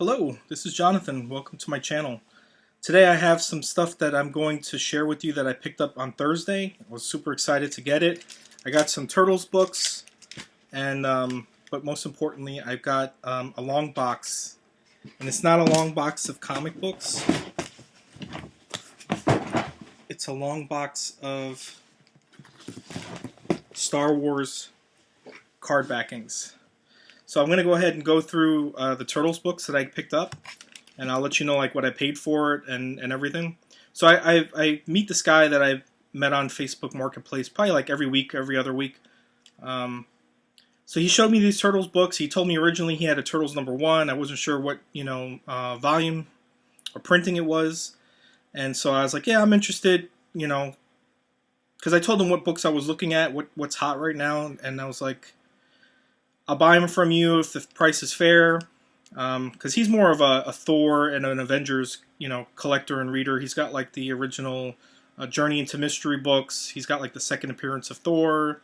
Hello, this is Jonathan. Welcome to my channel. Today I have some stuff that I'm going to share with you that I picked up on Thursday. I was super excited to get it. I got some Turtles books, and but most importantly, I've got a long box. And it's not a long box of comic books. It's a long box of Star Wars card backings. So I'm going to go ahead and go through the Turtles books that I picked up, and I'll let you know like what I paid for it and everything. So I meet this guy that I've met on Facebook Marketplace probably like every week, every other week. So he showed me these Turtles books. He told me originally he had a Turtles #1. I wasn't sure what volume or printing it was, and so I was like, yeah, I'm interested, because I told him what books I was looking at, what's hot right now, and I was like, I'll buy them from you if the price is fair, because he's more of a Thor and an Avengers, collector and reader. He's got like the original Journey into Mystery books. He's got like the second appearance of Thor.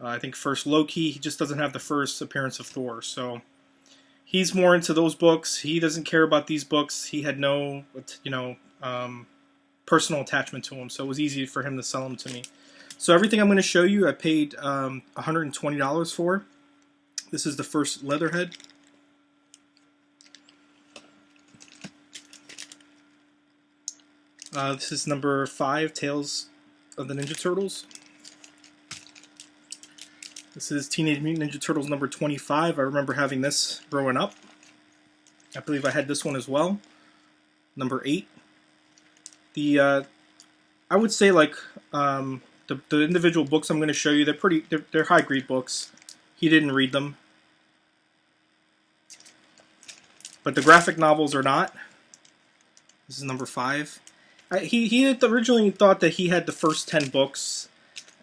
I think first Loki. He just doesn't have the first appearance of Thor. So he's more into those books. He doesn't care about these books. He had no, personal attachment to them, so it was easy for him to sell them to me. So everything I'm going to show you, I paid $120 for. This is the first Leatherhead. This is number 5, Tales of the Ninja Turtles. This is Teenage Mutant Ninja Turtles number 25. I remember having this growing up. I believe I had this one as well. Number 8. I would say like the individual books I'm going to show you, they're high grade books. He didn't read them. But the graphic novels are not. This is number 5. He had originally thought that he had the first 10 books,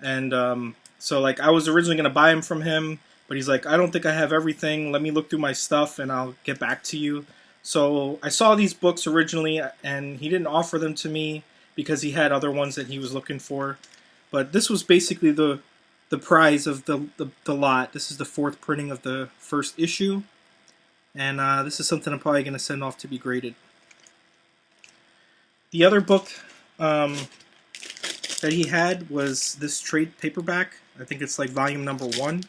and so like I was originally going to buy them from him, but he's like, I don't think I have everything. Let me look through my stuff, and I'll get back to you. So I saw these books originally, and he didn't offer them to me because he had other ones that he was looking for. But this was basically the prize of the lot. This is the 4th printing of the first issue. And this is something I'm probably going to send off to be graded. The other book that he had was this trade paperback. I think it's like volume number 1.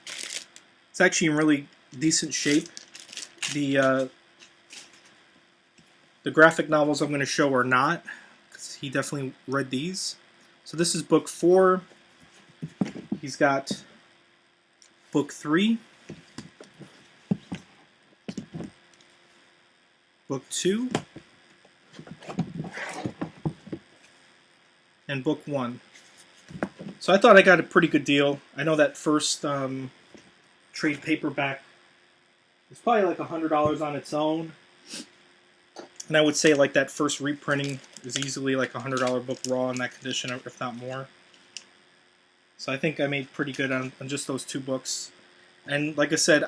It's actually in really decent shape. The graphic novels I'm going to show are not, because he definitely read these. So this is book 4. He's got book 3. Book 2, and book 1. So I thought I got a pretty good deal. I know that first trade paperback is probably like $100 on its own, and I would say like that first reprinting is easily like a $100 book raw in that condition, if not more. So I think I made pretty good on just those 2 books. And like I said,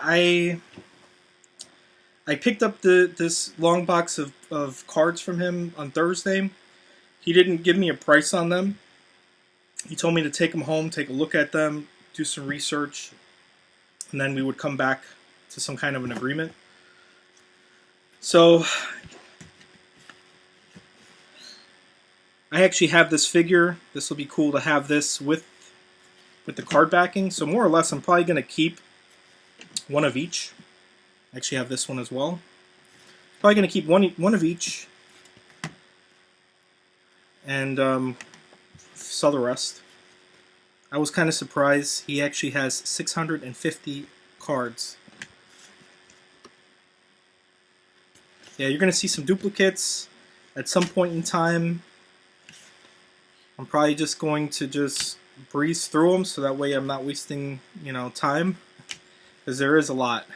I picked up this long box of cards from him on Thursday. He didn't give me a price on them. He told me to take them home, take a look at them, do some research, and then we would come back to some kind of an agreement. So I actually have this figure. This will be cool to have this with the card backing. So more or less, I'm probably going to keep one of each. I actually have this one as well. Probably going to keep one of each, and sell the rest. I was kind of surprised. He actually has 650 cards. Yeah, you're going to see some duplicates at some point in time. I'm probably just going to breeze through them, so that way I'm not wasting time, because there is a lot.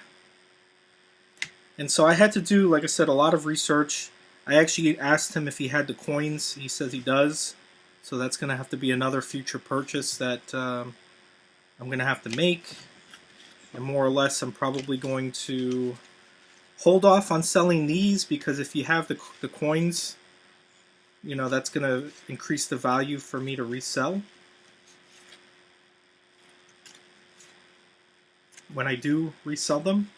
And so I had to do, like I said, a lot of research. I actually asked him if he had the coins. He says he does. So that's going to have to be another future purchase that I'm going to have to make. And more or less, I'm probably going to hold off on selling these, because if you have the coins, that's going to increase the value for me to resell when I do resell them.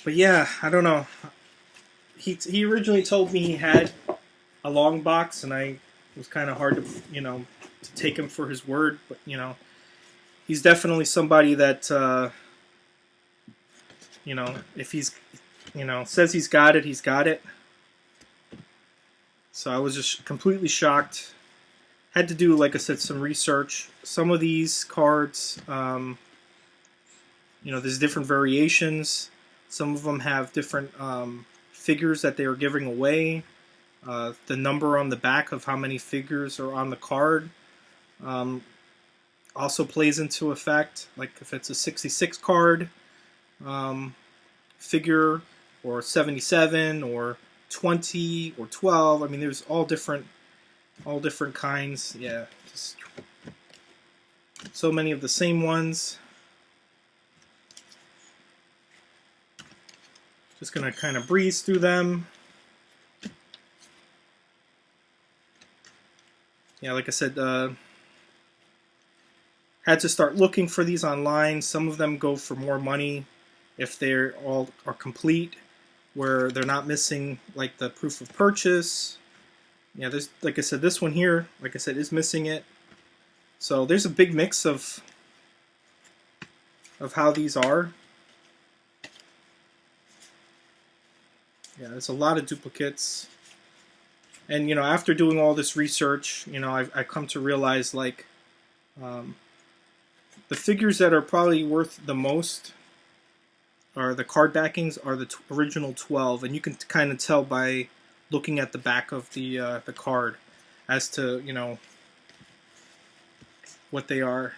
But yeah, I don't know. He originally told me he had a long box, and it was kind of hard to to take him for his word. But he's definitely somebody that if he's says he's got it, he's got it. So I was just completely shocked. Had to do, like I said, some research. Some of these cards, there's different variations. Some of them have different figures that they are giving away. The number on the back of how many figures are on the card also plays into effect. Like if it's a 66 card figure, or 77, or 20, or 12. I mean, there's all different kinds. Yeah, just so many of the same ones. Just gonna kind of breeze through them. Yeah, like I said, had to start looking for these online. Some of them go for more money if they're all are complete, where they're not missing like the proof of purchase. Yeah, there's, like I said, this one here, like I said, is missing it. So there's a big mix of how these are. Yeah, there's a lot of duplicates. And after doing all this research, I've come to realize, like, the figures that are probably worth the most are the card backings are the original 12, and you can kind of tell by looking at the back of the card as to what they are.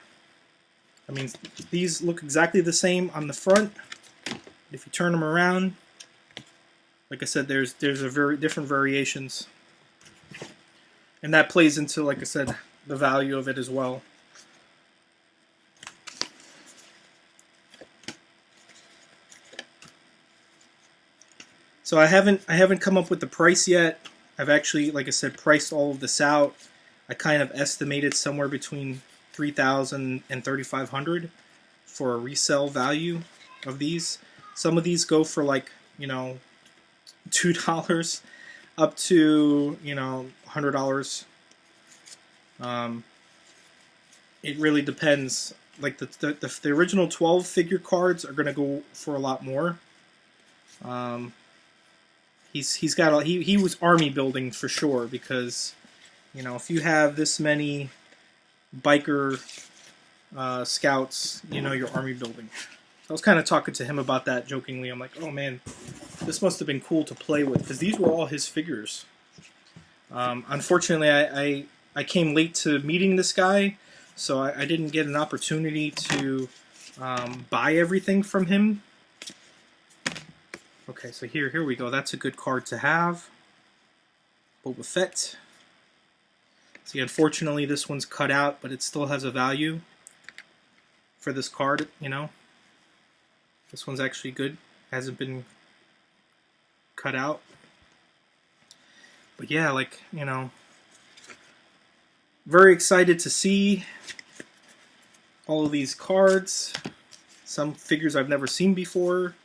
I mean, these look exactly the same on the front. If you turn them around, like I said, there's a very different variations, and that plays into, like I said, the value of it as well. So I haven't come up with the price yet. I've actually, like I said, priced all of this out. I kind of estimated somewhere between $3,000 and $3,500 for a resale value of these. Some of these go for like $2 up to $100. It really depends. Like the original 12 figure cards are gonna go for a lot more. He's got he was army building for sure, because if you have this many biker scouts, you're army building. I was kind of talking to him about that jokingly. I'm like, oh man, this must have been cool to play with, because these were all his figures. Unfortunately, I came late to meeting this guy, so I didn't get an opportunity to buy everything from him. Okay, so here we go. That's a good card to have. Boba Fett. See, unfortunately, this one's cut out, but it still has a value for this card, This one's actually good. Hasn't been cut out. But yeah, like, very excited to see all of these cards. Some figures I've never seen before.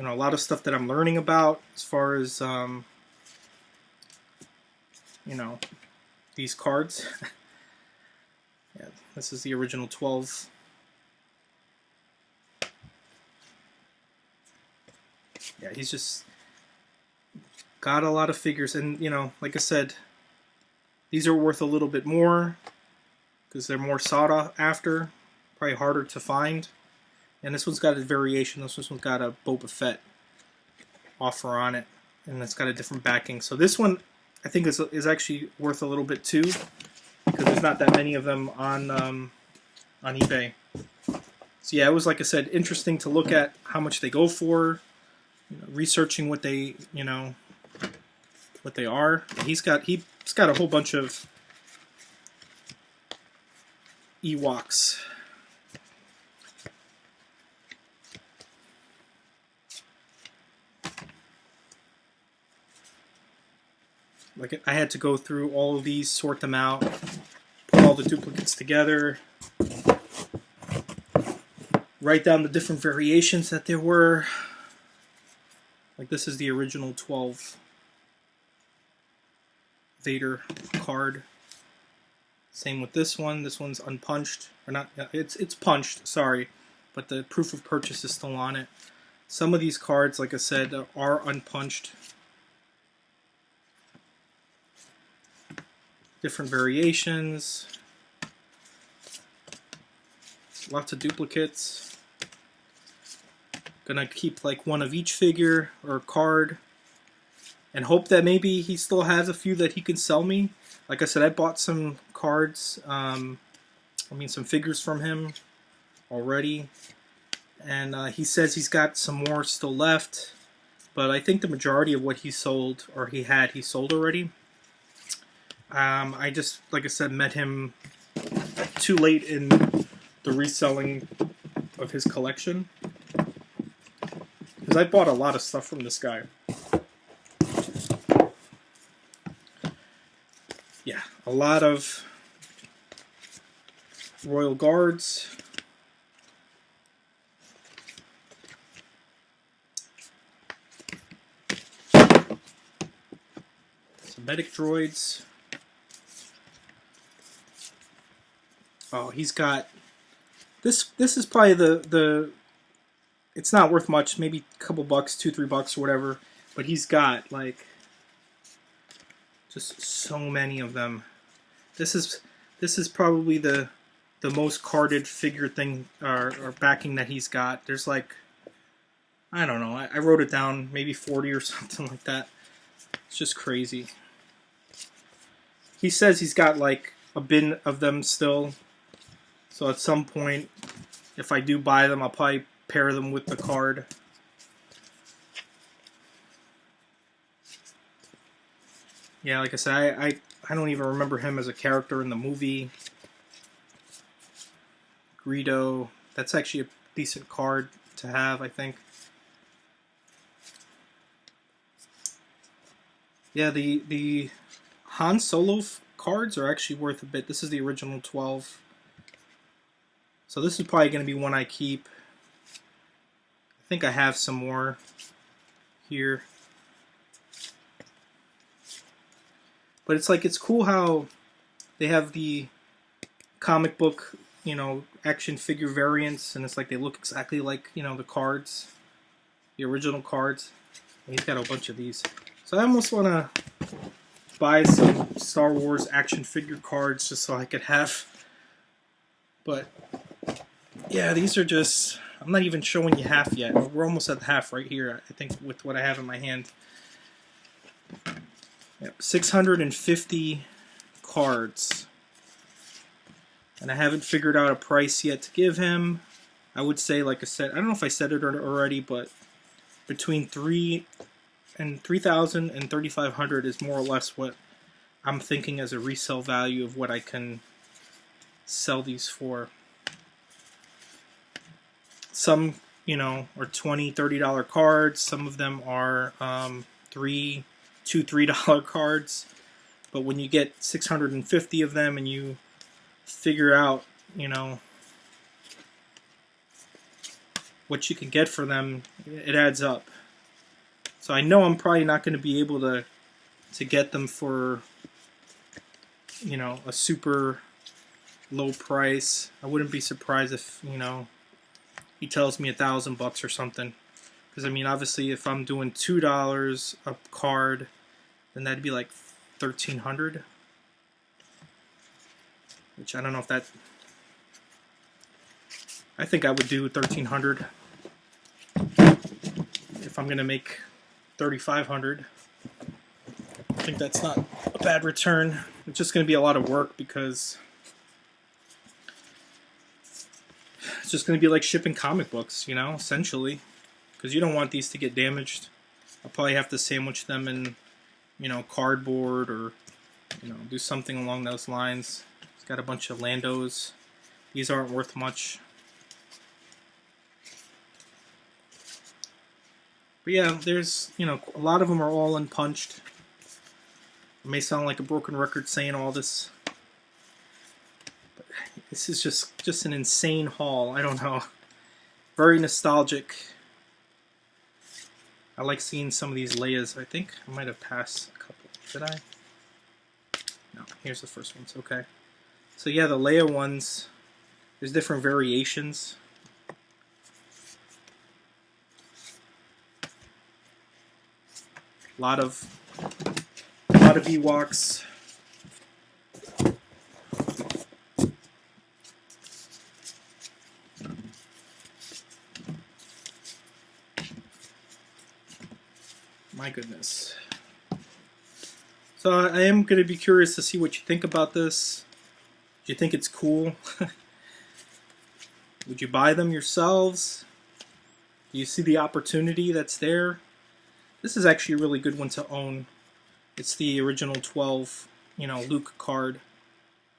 A lot of stuff that I'm learning about as far as, these cards. Yeah, this is the original 12. Yeah, he's just got a lot of figures, and like I said, these are worth a little bit more because they're more sought after, probably harder to find. And this one's got a variation. This one's got a Boba Fett offer on it, and it's got a different backing. So this one, I think, is actually worth a little bit too, because there's not that many of them on eBay. So yeah, it was, like I said, interesting to look at how much they go for, researching what they what they are. He's got a whole bunch of Ewoks. Like, I had to go through all of these, sort them out, put all the duplicates together. write down the different variations that there were. Like this is the original 12 Vader card. Same with this one. This one's unpunched, or not. It's punched. Sorry, but the proof of purchase is still on it. Some of these cards, like I said, are unpunched. Different variations. Lots of duplicates. Gonna keep like one of each figure or card, and hope that maybe he still has a few that he can sell me. Like I said, I bought some cards, some figures from him already, and he says he's got some more still left, but I think the majority of what he sold, or he sold already. I just, like I said, met him too late in the reselling of his collection, because I bought a lot of stuff from this guy. Yeah, a lot of Royal Guards. Some medic droids. Oh, he's got this. This is probably the. It's not worth much. Maybe a couple bucks, $2-3 or whatever. But he's got like just so many of them. This is probably the most carded figure thing or backing that he's got. There's like, I don't know. I wrote it down, maybe 40 or something like that. It's just crazy. He says he's got like a bin of them still. So at some point, if I do buy them, I'll probably pair them with the card. Yeah, like I said, I don't even remember him as a character in the movie. Greedo, that's actually a decent card to have, I think. Yeah, the Han Solo cards are actually worth a bit. This is the original 12. So this is probably going to be one I keep. I think I have some more here. But it's like, it's cool how they have the comic book, action figure variants, and it's like they look exactly like, the cards, the original cards. And he's got a bunch of these. So I almost want to buy some Star Wars action figure cards just so I could have. But yeah, these are just, I'm not even showing you half yet. We're almost at half right here, I think, with what I have in my hand. Yep, 650 cards. And I haven't figured out a price yet to give him. I would say, like I said, I don't know if I said it already, but between $3,000 and $3,500 is more or less what I'm thinking as a resale value of what I can sell these for. Some, are $20, $30 cards. Some of them are $2, $3 cards. But when you get 650 of them and you figure out, what you can get for them, it adds up. So I know I'm probably not going to be able to get them for, a super low price. I wouldn't be surprised if, he tells me $1,000 or something. Because I mean, obviously, if I'm doing $2 a card, then that'd be like $1,300. Which I don't know if that. I think I would do $1,300 if I'm gonna make $3,500. I think that's not a bad return. It's just gonna be a lot of work because it's just gonna be like shipping comic books, essentially. Because you don't want these to get damaged. I'll probably have to sandwich them in, cardboard or, do something along those lines. It's got a bunch of Landos. These aren't worth much. But yeah, there's, a lot of them are all unpunched. It may sound like a broken record saying all this. But this is just an insane haul. I don't know. very nostalgic. I like seeing some of these Leias. I think I might have passed a couple. Did I? No, here's the first ones. Okay. So yeah, the Leia ones, there's different variations. A lot of Ewoks. My goodness. So I am going to be curious to see what you think about this. Do you think it's cool? Would you buy them yourselves? Do you see the opportunity that's there? This is actually a really good one to own. It's the original 12, Luke card.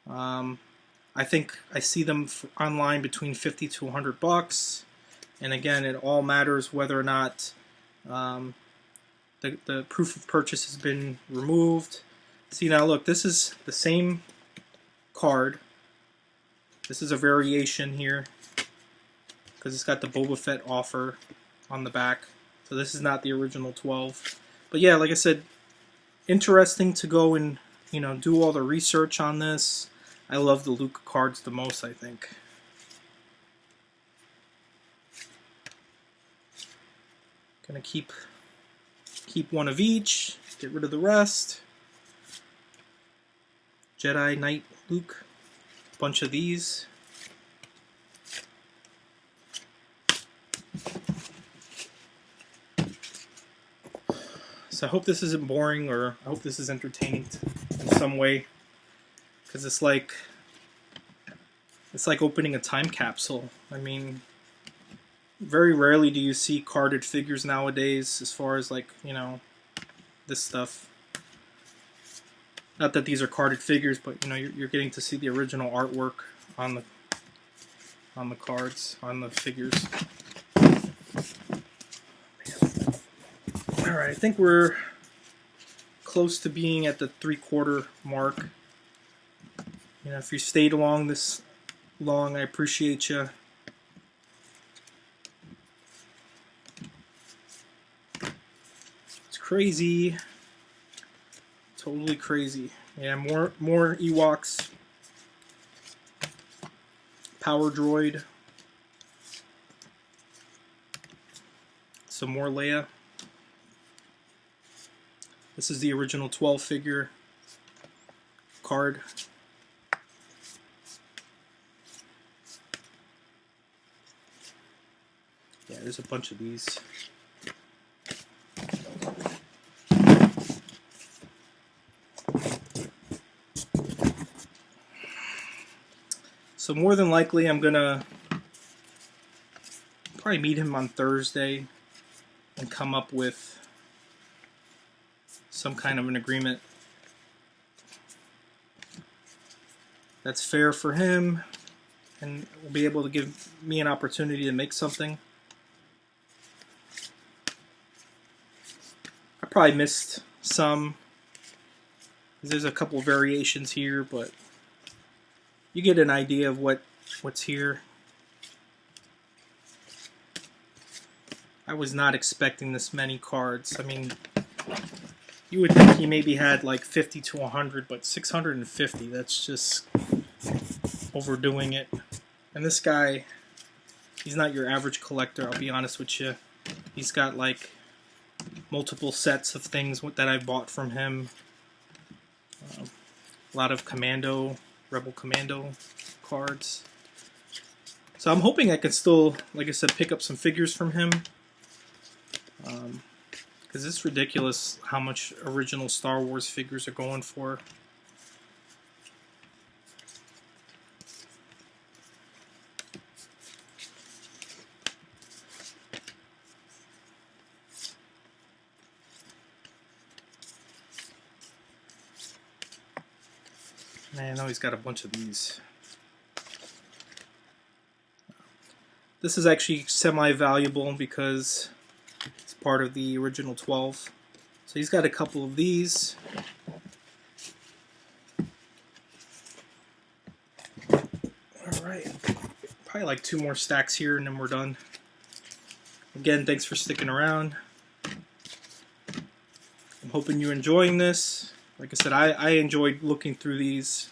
I think I see them online between $50 to $100. And again, it all matters whether or not the proof of purchase has been removed. See, now look, this is the same card. This is a variation here because it's got the Boba Fett offer on the back. So this is not the original 12. But yeah, like I said, interesting to go and do all the research on this. I love the Luke cards the most, I think. Gonna keep one of each, get rid of the rest. Jedi Knight Luke, bunch of these. So I hope this isn't boring, or I hope this is entertaining in some way, because it's like opening a time capsule. I mean, very rarely do you see carded figures nowadays, as far as this stuff. Not that these are carded figures, but you're getting to see the original artwork on the cards, on the figures. Alright, I think we're close to being at the 3/4 mark. If you stayed along this long, I appreciate you. It's crazy. Totally crazy. Yeah, more Ewoks. Power Droid. Some more Leia. This is the original 12 figure card. Yeah, there's a bunch of these. So more than likely I'm gonna probably meet him on Thursday and come up with some kind of an agreement that's fair for him and will be able to give me an opportunity to make something. I probably missed some. There's a couple variations here, but you get an idea of what's here. I was not expecting this many cards. I mean, you would think he maybe had like 50 to 100, but 650, that's just overdoing it. And this guy, he's not your average collector, I'll be honest with you. He's got like multiple sets of things that I bought from him. A lot of Rebel Commando cards. So I'm hoping I can still, like I said, pick up some figures from him. Because it's ridiculous how much original Star Wars figures are going for. Man, I know he's got a bunch of these. This is actually semi-valuable because it's part of the original 12. So he's got a couple of these. Alright, probably like 2 more stacks here and then we're done. Again, thanks for sticking around. I'm hoping you're enjoying this. Like I said, I enjoyed looking through these.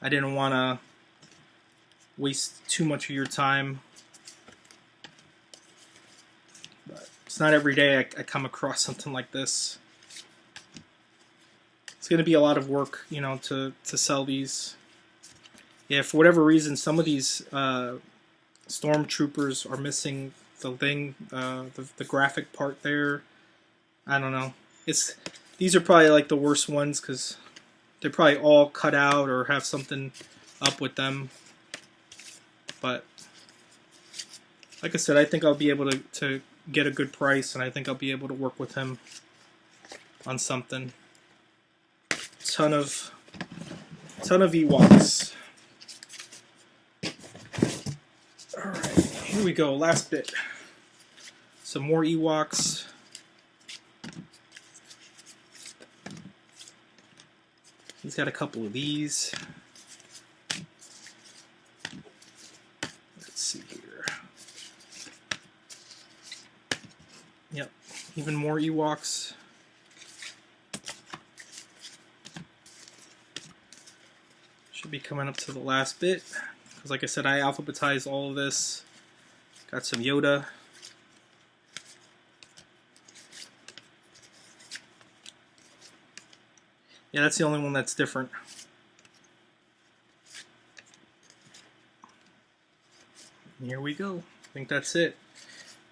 I didn't want to waste too much of your time. But it's not every day I come across something like this. It's going to be a lot of work, you know, to sell these. Yeah, for whatever reason, some of these stormtroopers are missing the thing, the graphic part there. I don't know. These are probably like the worst ones because they're probably all cut out or have something up with them. But like I said, I think I'll be able to get a good price, and I think I'll be able to work with him on something. Ton of Ewoks. All right, here we go. Last bit. Some more Ewoks. He's got a couple of these. Let's see here. Yep, even more Ewoks. Should be coming up to the last bit. Because like I said, I alphabetized all of this. Got some Yoda. Yeah, that's the only one that's different. And here we go. I think that's it.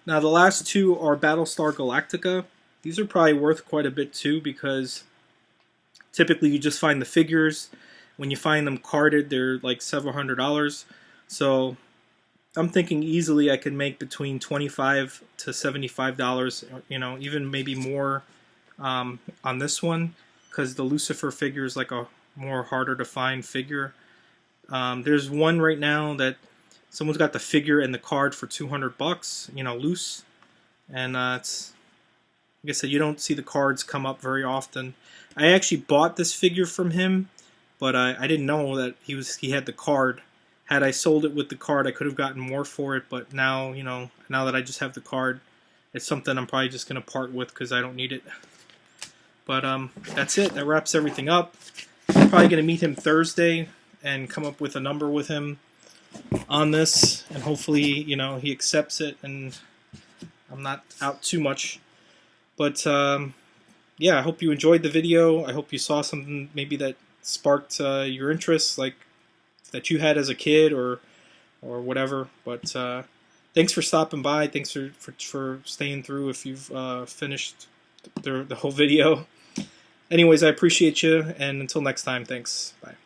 Now the last two are Battlestar Galactica. These are probably worth quite a bit too, because typically you just find the figures. When you find them carded, they're like several $100s. So I'm thinking easily I could make between $25 to $75, you know, even maybe more on this one, because the Lucifer figure is like a more harder to find figure. There's one right now that someone's got the figure and the card for $200, you know, loose, and it's, like I said, you don't see the cards come up very often. I actually bought this figure from him, but I didn't know that he had the card. Had I sold it with the card, I could have gotten more for it, but now, you know, now that I just have the card, it's something I'm probably just going to part with because I don't need it. But that's it. That wraps everything up. I'm probably going to meet him Thursday and come up with a number with him on this, and hopefully, you know, he accepts it and I'm not out too much. But yeah, I hope you enjoyed the video. I hope you saw something maybe that sparked your interest, like that you had as a kid or whatever. But thanks for stopping by. Thanks for staying through if you've finished the whole video. Anyways, I appreciate you, and until next time, thanks. Bye.